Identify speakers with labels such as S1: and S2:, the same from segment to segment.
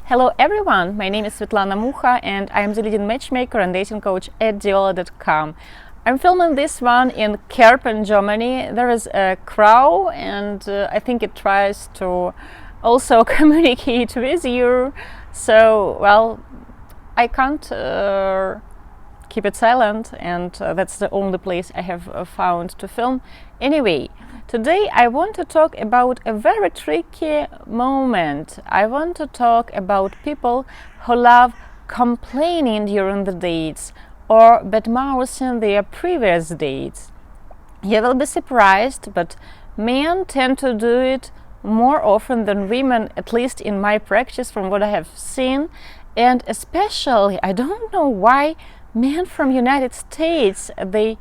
S1: Hello everyone, my name is Svetlana Mucha and I am the leading matchmaker and dating coach at Diolli.com. I'm filming this one in Kerpen, Germany. There is a crow and I think it tries to also communicate with you. So, well, I can't keep it silent, and that's the only place I have found to film. Anyway, today I want to talk about a very tricky moment. I want to talk about people who love complaining during the dates or bad-mouthing their previous dates. You will be surprised, but men tend to do it more often than women, at least in my practice from what I have seen. And especially, I don't know why men from United States, they,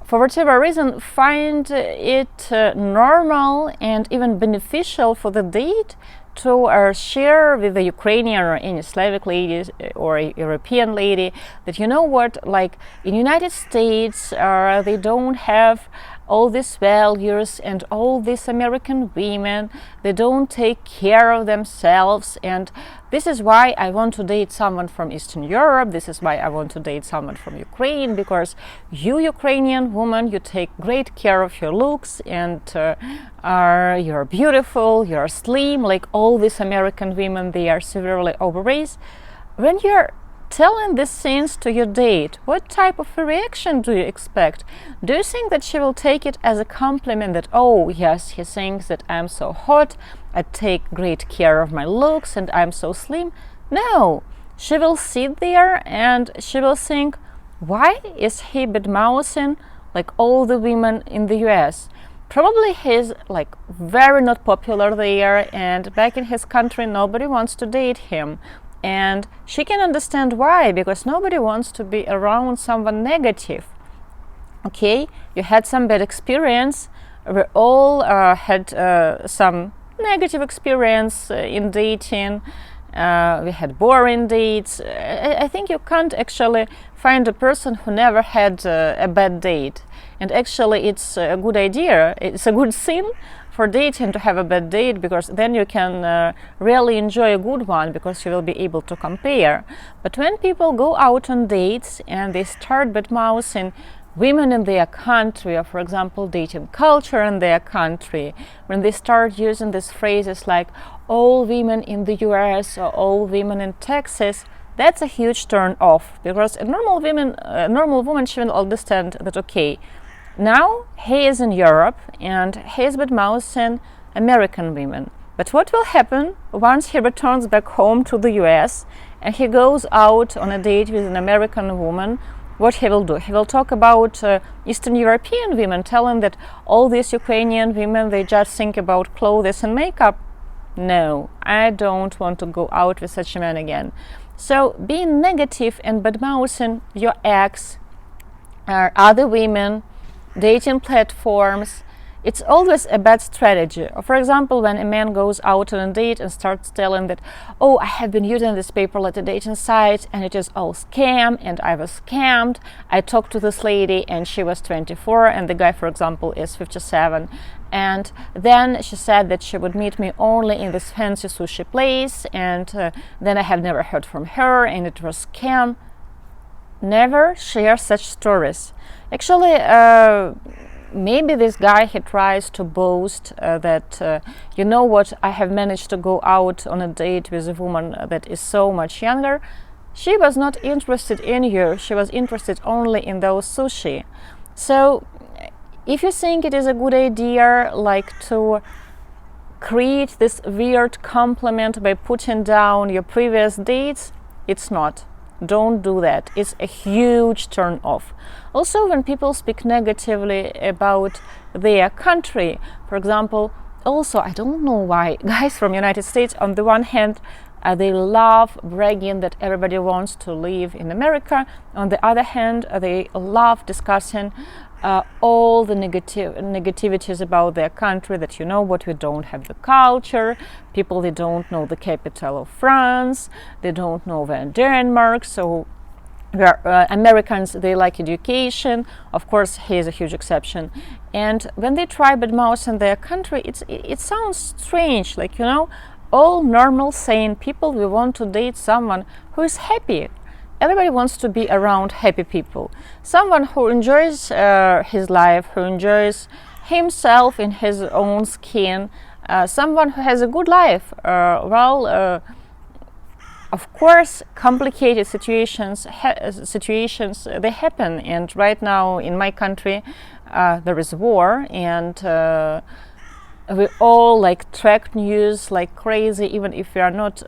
S1: for whatever reason, find it normal and even beneficial for the date to share with the Ukrainian or any Slavic lady or a European lady that, you know what, like in United States they don't have all these values, and all these American women, they don't take care of themselves, and this is why I want to date someone from Eastern Europe, this is why I want to date someone from Ukraine, because you Ukrainian woman, you take great care of your looks, and you're beautiful, you're slim, like all these American women, they are severely overweight. When you're telling these things to your date, what type of a reaction do you expect? Do you think that she will take it as a compliment that, oh yes, he thinks that I'm so hot, I take great care of my looks, and I'm so slim? No, she will sit there and she will think, why is he bad-mouthing like all the women in the US? Probably he's like very not popular there, and back in his country nobody wants to date him. And she can understand why, because nobody wants to be around someone negative. Okay, you had some bad experience. We all had some negative experience in dating. We had boring dates. I think you can't actually find a person who never had a bad date. And actually, it's a good idea. It's a good thing for dating to have a bad date, because then you can really enjoy a good one, because you will be able to compare. But when people go out on dates and they start bad-mouthing women in their country, or for example dating culture in their country, when they start using these phrases like all women in the US or all women in Texas, that's a huge turn off, because a normal woman, she will understand that, okay, now he is in Europe and he is bad-mouthing American women. But what will happen once he returns back home to the US and he goes out on a date with an American woman? What he will do? He will talk about Eastern European women, telling that all these Ukrainian women, they just think about clothes and makeup. No, I don't want to go out with such a man again. So being negative and bad-mouthing your ex or other women, dating platforms, it's always a bad strategy. For example, when a man goes out on a date and starts telling that, oh, I have been using this paper letter dating site and it is all scam, and I was scammed. I talked to this lady and she was 24 and the guy, for example, is 57. And then she said that she would meet me only in this fancy sushi place, and then I have never heard from her and it was scam. Never share such stories. Actually, maybe this guy, he tries to boast that, you know what, I have managed to go out on a date with a woman that is so much younger. She was not interested in you, she was interested only in those sushi. So if you think it is a good idea, like to create this weird compliment by putting down your previous dates, it's not. Don't do that. It's a huge turn off. Also, when people speak negatively about their country, for example, also, I don't know why guys from United States, on the one hand, they love bragging that everybody wants to live in America. On the other hand, they love discussing all the negativities about their country, that, you know what, we don't have the culture, people, they don't know the capital of France, they don't know Denmark, so Americans, they like education. Of course, he is a huge exception. And when they try bad-mouthing their country, it sounds strange, like, you know, all normal, sane people, we want to date someone who is happy. Everybody wants to be around happy people. Someone who enjoys his life, who enjoys himself in his own skin, someone who has a good life. Of course, complicated situations they happen, and right now in my country there is war, and we all like track news like crazy. Even if we are not,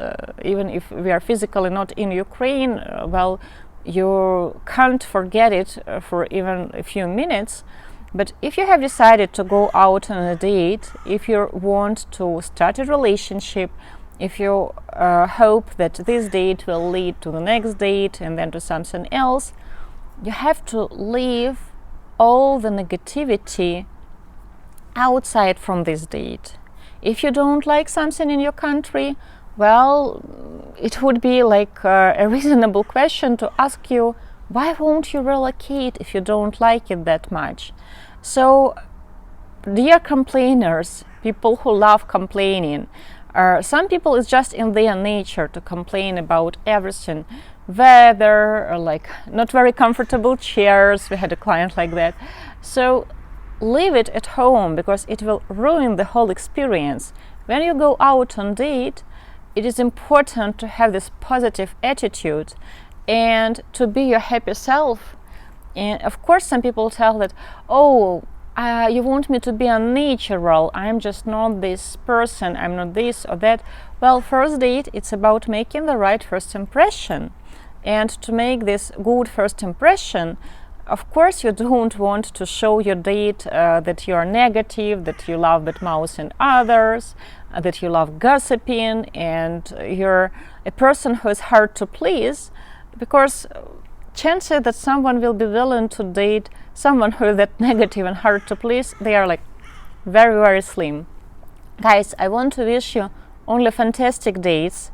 S1: even if we are physically not in Ukraine, you can't forget it for even a few minutes. But if you have decided to go out on a date, if you want to start a relationship, if you hope that this date will lead to the next date and then to something else, you have to leave all the negativity outside from this date. If you don't like something in your country, it would be like a reasonable question to ask you, why won't you relocate if you don't like it that much? So, dear complainers, people who love complaining, some people, it's just in their nature to complain about everything. Weather, or like not very comfortable chairs. We had a client like that. So leave it at home, because it will ruin the whole experience. When you go out on date, it is important to have this positive attitude and to be your happy self. And of course, some people tell that, you want me to be unnatural, I'm just not this person, I'm not this or that. Well, first date, it's about making the right first impression. And to make this good first impression, of course, you don't want to show your date that you are negative, that you love bad-mouthing others, that you love gossiping, and you're a person who is hard to please, because chances that someone will be willing to date someone who is that negative and hard to please, they are like very, very slim. Guys, I want to wish you only fantastic dates.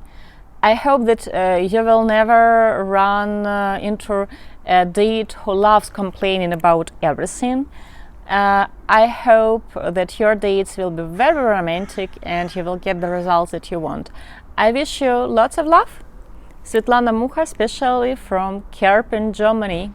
S1: I hope that you will never run into a date who loves complaining about everything. I hope that your dates will be very romantic and you will get the results that you want. I wish you lots of love. Svetlana Mucha, especially from Kerpen, Germany.